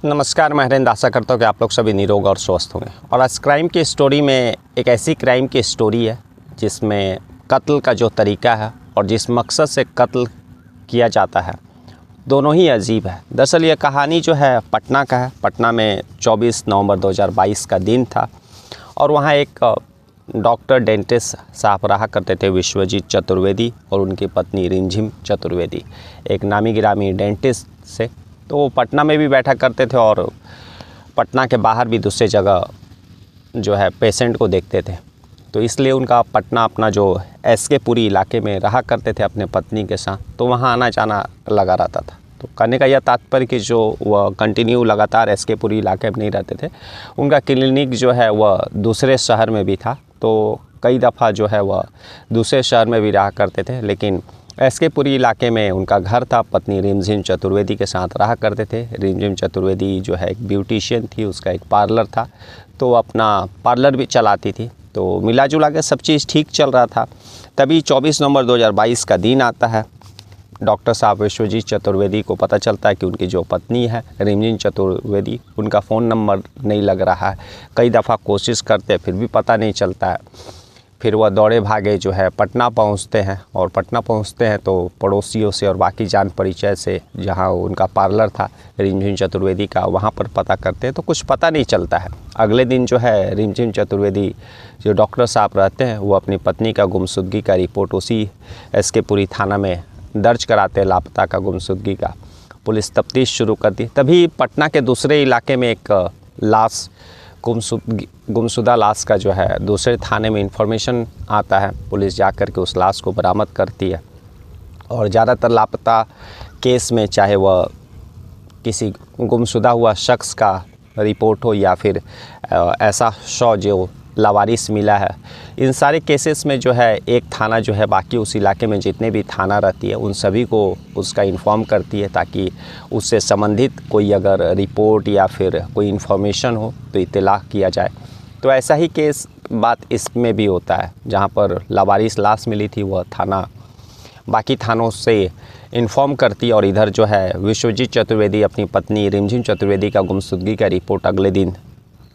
नमस्कार, मैं हरेंद्र। आशा करता हूँ कि आप लोग सभी निरोग और स्वस्थ होंगे। और आज क्राइम की स्टोरी में एक ऐसी क्राइम की स्टोरी है जिसमें कत्ल का जो तरीका है और जिस मकसद से कत्ल किया जाता है, दोनों ही अजीब है। दरअसल ये कहानी जो है पटना का है। पटना में 24 नवंबर 2022 का दिन था और वहाँ एक डॉक्टर डेंटिस्ट साहब रहा करते थे, विश्वजीत चतुर्वेदी, और उनकी पत्नी रिमझिम चतुर्वेदी, एक नामी गिरामी डेंटिस्ट से। तो वो पटना में भी बैठा करते थे और पटना के बाहर भी दूसरे जगह जो है पेशेंट को देखते थे। तो इसलिए उनका पटना अपना जो एसके पुरी इलाके में रहा करते थे अपने पत्नी के साथ, तो वहाँ आना जाना लगा रहता था। तो कहने का यह तात्पर्य कि जो वह कंटिन्यू लगातार एसके पुरी इलाके में नहीं रहते थे, उनका क्लिनिक जो है वह दूसरे शहर में भी था। तो कई दफ़ा जो है वह दूसरे शहर में भी रहा करते थे, लेकिन एसके पुरी इलाके में उनका घर था। पत्नी रिमझिम चतुर्वेदी के साथ रहा करते थे। रिमझिम चतुर्वेदी जो है एक ब्यूटिशियन थी, उसका एक पार्लर था, तो अपना पार्लर भी चलाती थी। तो मिला जुला के सब चीज़ ठीक चल रहा था। तभी 24 नवंबर 2022 का दिन आता है। डॉक्टर साहब विश्वजीत चतुर्वेदी को पता चलता है कि उनकी जो पत्नी है रिमझिम चतुर्वेदी, उनका फ़ोन नंबर नहीं लग रहा है। कई दफ़ा कोशिश करते फिर भी पता नहीं चलता है। फिर वह दौड़े भागे जो है पटना पहुंचते हैं, और पटना पहुंचते हैं तो पड़ोसियों से और बाकी जान परिचय से, जहां उनका पार्लर था रिमझिम चतुर्वेदी का, वहां पर पता करते हैं तो कुछ पता नहीं चलता है। अगले दिन जो है रिमझिम चतुर्वेदी जो डॉक्टर साहब रहते हैं, वो अपनी पत्नी का गुमशुदगी का रिपोर्ट उसी एसके पुरी थाना में दर्ज कराते हैं, लापता का गुमशुदगी का। पुलिस तफ्तीश शुरू कर दी। तभी पटना के दूसरे इलाके में एक लाश, गुमशुदा लाश का जो है दूसरे थाने में इंफॉर्मेशन आता है। पुलिस जाकर के उस लाश को बरामद करती है। और ज़्यादातर लापता केस में, चाहे वह किसी गुमशुदा हुआ शख्स का रिपोर्ट हो या फिर ऐसा शव जो लावारिस मिला है, इन सारे केसेस में जो है एक थाना जो है बाकी उस इलाके में जितने भी थाना रहती है उन सभी को उसका इन्फॉर्म करती है, ताकि उससे संबंधित कोई अगर रिपोर्ट या फिर कोई इन्फॉर्मेशन हो तो इत्तला किया जाए। तो ऐसा ही केस बात इसमें भी होता है। जहां पर लावारिस लाश मिली थी, वह थाना बाकी थानों से इन्फॉर्म करती, और इधर जो है विश्वजीत चतुर्वेदी अपनी पत्नी रिमझिम चतुर्वेदी का गुमशुदगी का रिपोर्ट अगले दिन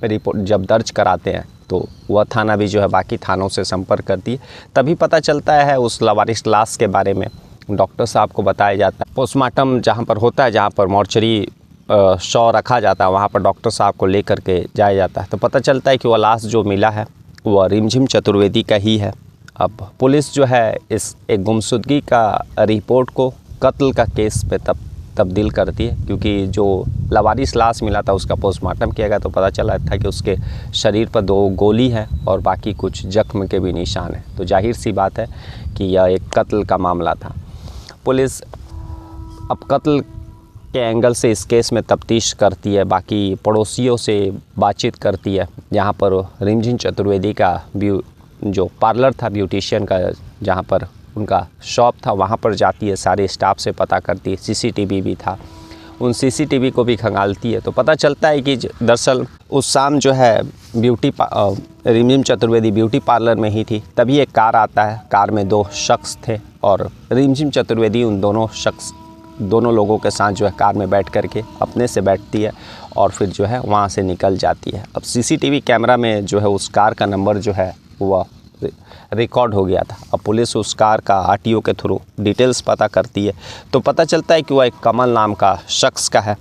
रिपोर्ट जब दर्ज कराते हैं, तो वह थाना भी जो है बाकी थानों से संपर्क करती है। तभी पता चलता है उस लावारिस लाश के बारे में। डॉक्टर साहब को बताया जाता है, पोस्टमार्टम जहां पर होता है, जहां पर मॉर्चरी शव रखा जाता है, वहां पर डॉक्टर साहब को लेकर के जाया जाता है। तो पता चलता है कि वह लाश जो मिला है वह रिमझिम चतुर्वेदी का ही है। अब पुलिस जो है इस एक गुमशुदगी का रिपोर्ट को कत्ल का केस पे तब्दील करती है, क्योंकि जो लावारिस लाश मिला था उसका पोस्टमार्टम किया गया तो पता चला था कि उसके शरीर पर 2 गोली है और बाकी कुछ जख्म के भी निशान हैं। तो जाहिर सी बात है कि यह एक कत्ल का मामला था। पुलिस अब कत्ल के एंगल से इस केस में तफ्तीश करती है, बाकी पड़ोसियों से बातचीत करती है। यहाँ पर रिमझिम चतुर्वेदी का जो पार्लर था ब्यूटिशियन का, जहाँ पर उनका शॉप था, वहाँ पर जाती है, सारे स्टाफ से पता करती है। सीसीटीवी भी था, उन सीसीटीवी को भी खंगालती है। तो पता चलता है कि दरअसल उस शाम जो है रिमझिम चतुर्वेदी ब्यूटी पार्लर में ही थी। तभी एक कार आता है, कार में 2 शख्स थे और रिमझिम चतुर्वेदी उन दोनों लोगों के साथ जो है कार में बैठ करके अपने से बैठती है और फिर जो है वहाँ से निकल जाती है। अब सीसीटीवी कैमरा में जो है उस कार का नंबर जो है वह रिकॉर्ड हो गया था। अब पुलिस उस कार का आरटीओ के थ्रू डिटेल्स पता करती है, तो पता चलता है कि वह एक कमल नाम का शख्स का है।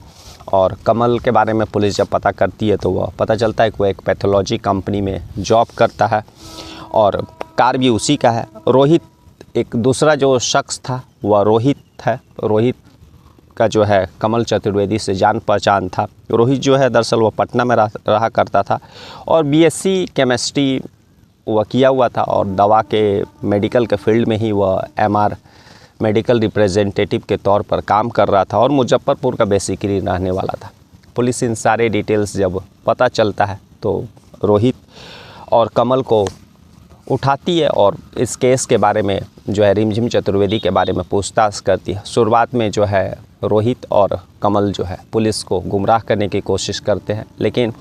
और कमल के बारे में पुलिस जब पता करती है तो वह पता चलता है कि वह एक पैथोलॉजी कंपनी में जॉब करता है और कार भी उसी का है। रोहित, एक दूसरा जो शख्स था वह रोहित है। रोहित का जो है कमल चतुर्वेदी से जान पहचान था। रोहित जो है दरअसल वह पटना में रहा करता था और बीएससी केमिस्ट्री वह किया हुआ था, और दवा के मेडिकल के फील्ड में ही वह एमआर मेडिकल रिप्रेजेंटेटिव के तौर पर काम कर रहा था और मुजफ्फरपुर का बेसिकली रहने वाला था। पुलिस इन सारे डिटेल्स जब पता चलता है तो रोहित और कमल को उठाती है और इस केस के बारे में जो है रिमझिम चतुर्वेदी के बारे में पूछताछ करती है। शुरुआत में जो है रोहित और कमल जो है पुलिस को गुमराह करने की कोशिश करते हैं, लेकिन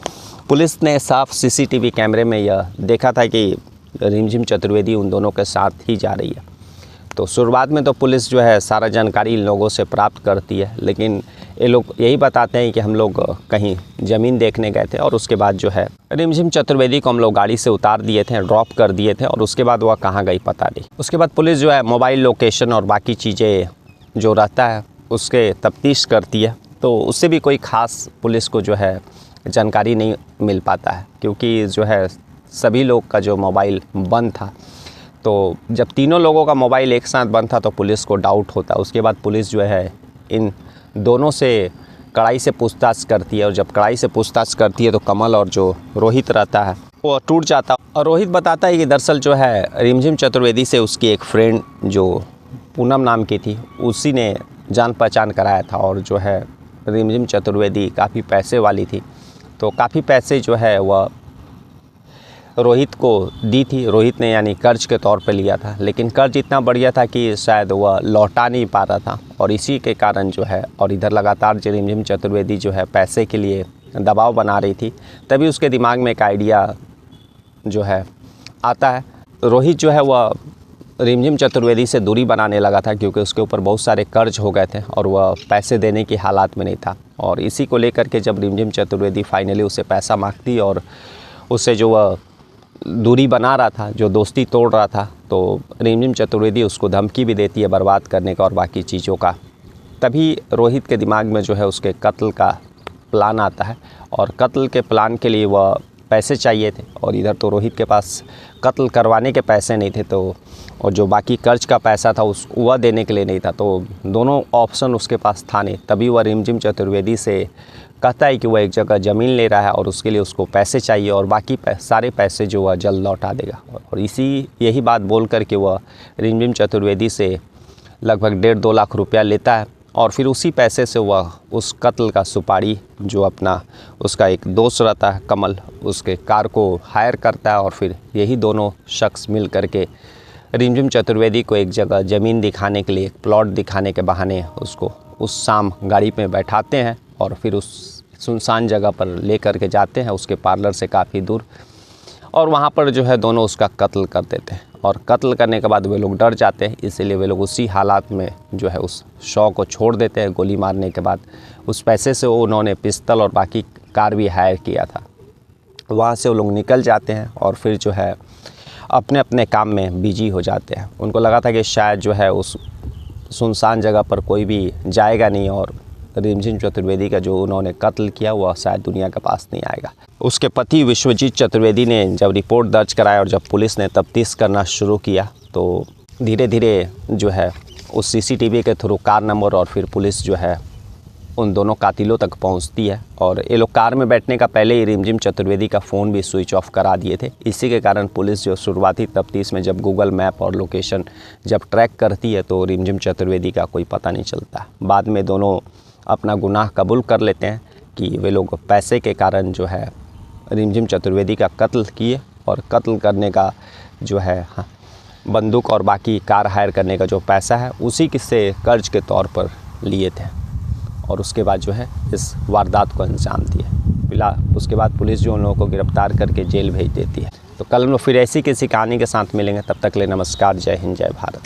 पुलिस ने साफ सीसीटीवी कैमरे में यह देखा था कि रिमझिम चतुर्वेदी उन दोनों के साथ ही जा रही है। तो शुरुआत में तो पुलिस जो है सारा जानकारी इन लोगों से प्राप्त करती है, लेकिन ये लोग यही बताते हैं कि हम लोग कहीं ज़मीन देखने गए थे और उसके बाद जो है रिमझिम चतुर्वेदी को हम लोग गाड़ी से उतार दिए थे, ड्रॉप कर दिए थे और उसके बाद वह कहाँ गई पता नहीं। उसके बाद पुलिस जो है मोबाइल लोकेशन और बाकी चीज़ें जो रहता है उसके तफ्तीश करती है, तो उससे भी कोई ख़ास पुलिस को जो है जानकारी नहीं मिल पाता है, क्योंकि जो है सभी लोग का जो मोबाइल बंद था। तो जब तीनों लोगों का मोबाइल एक साथ बंद था तो पुलिस को डाउट होता है। उसके बाद पुलिस जो है इन दोनों से कड़ाई से पूछताछ करती है और जब कड़ाई से पूछताछ करती है तो कमल और जो रोहित रहता है वो टूट जाता है। और रोहित बताता है कि दरअसल जो है रिमझिम चतुर्वेदी से उसकी एक फ्रेंड जो पूनम नाम की थी उसी ने जान पहचान कराया था और जो है रिमझिम चतुर्वेदी काफ़ी पैसे वाली थी, तो काफ़ी पैसे जो है वह रोहित को दी थी। रोहित ने यानी कर्ज के तौर पे लिया था, लेकिन कर्ज इतना बढ़िया था कि शायद वह लौटा नहीं पा रहा था और इसी के कारण जो है और इधर लगातार जो रिमझिम चतुर्वेदी जो है पैसे के लिए दबाव बना रही थी, तभी उसके दिमाग में एक आइडिया जो है आता है। रोहित जो है वह रिमझिम चतुर्वेदी से दूरी बनाने लगा था क्योंकि उसके ऊपर बहुत सारे कर्ज हो गए थे और वह पैसे देने की हालात में नहीं था। और इसी को लेकर के जब रिमझिम चतुर्वेदी फाइनली उसे पैसा मांगती और उससे जो वह दूरी बना रहा था, जो दोस्ती तोड़ रहा था, तो रिमझिम चतुर्वेदी उसको धमकी भी देती है बर्बाद करने का और बाकी चीज़ों का। तभी रोहित के दिमाग में जो है उसके कत्ल का प्लान आता है और कत्ल के प्लान के लिए वह पैसे चाहिए थे और इधर तो रोहित के पास कत्ल करवाने के पैसे नहीं थे, तो और जो बाकी कर्ज का पैसा था उस वह देने के लिए नहीं था, तो दोनों ऑप्शन उसके पास था नहीं। तभी वह रिमझिम चतुर्वेदी से कहता है कि वह एक जगह ज़मीन ले रहा है और उसके लिए उसको पैसे चाहिए और बाकी सारे पैसे जो वह जल्द लौटा देगा। और यही बात बोल कर के वह रिमझिम चतुर्वेदी से लगभग 1.5-2 लाख रुपया लेता है और फिर उसी पैसे से वह उस कत्ल का सुपारी जो अपना उसका एक दोस्त रहता है कमल, उसके कार को हायर करता है और फिर यही दोनों शख्स मिल कर के रिमझिम चतुर्वेदी को एक जगह ज़मीन दिखाने के लिए, एक प्लॉट दिखाने के बहाने उसको उस शाम गाड़ी में बैठाते हैं और फिर उस सुनसान जगह पर ले कर के जाते हैं उसके पार्लर से काफ़ी दूर, और वहाँ पर जो है दोनों उसका कत्ल कर देते हैं। और कत्ल करने के बाद वे लोग डर जाते हैं, इसीलिए वे लोग उसी हालात में जो है उस शव को छोड़ देते हैं। गोली मारने के बाद उस पैसे से उन्होंने पिस्तल और बाकी कार भी हायर किया था। वहाँ से वो लोग निकल जाते हैं और फिर जो है अपने अपने काम में बिजी हो जाते हैं। उनको लगा था कि शायद जो है उस सुनसान जगह पर कोई भी जाएगा नहीं और रिमझिम चतुर्वेदी का जो उन्होंने कत्ल किया वह शायद दुनिया के पास नहीं आएगा। उसके पति विश्वजीत चतुर्वेदी ने जब रिपोर्ट दर्ज कराया और जब पुलिस ने तफ्तीश करना शुरू किया तो धीरे धीरे जो है उस सीसीटीवी के थ्रू कार नंबर और फिर पुलिस जो है उन दोनों कातिलों तक पहुंचती है। और ये लोग कार में बैठने का पहले ही रिमझिम चतुर्वेदी का फ़ोन भी स्विच ऑफ करा दिए थे। इसी के कारण पुलिस जो शुरुआती तफ्तीश में जब गूगल मैप और लोकेशन जब ट्रैक करती है तो रिमझिम चतुर्वेदी का कोई पता नहीं चलता। बाद में दोनों अपना गुनाह कबूल कर लेते हैं कि वे लोग पैसे के कारण जो है रिमझिम चतुर्वेदी का कत्ल किए और कत्ल करने का जो है बंदूक और बाकी कार हायर करने का जो पैसा है उसी से कर्ज के तौर पर लिए थे और उसके बाद जो है इस वारदात को अंजाम दिए। फिलहाल उसके बाद पुलिस जो उन लोगों को गिरफ्तार करके जेल भेज देती है। तो कल हम लोग फिर ऐसी किसी कहानी के साथ मिलेंगे, तब तक के लिए नमस्कार, जय हिंद, जय भारत।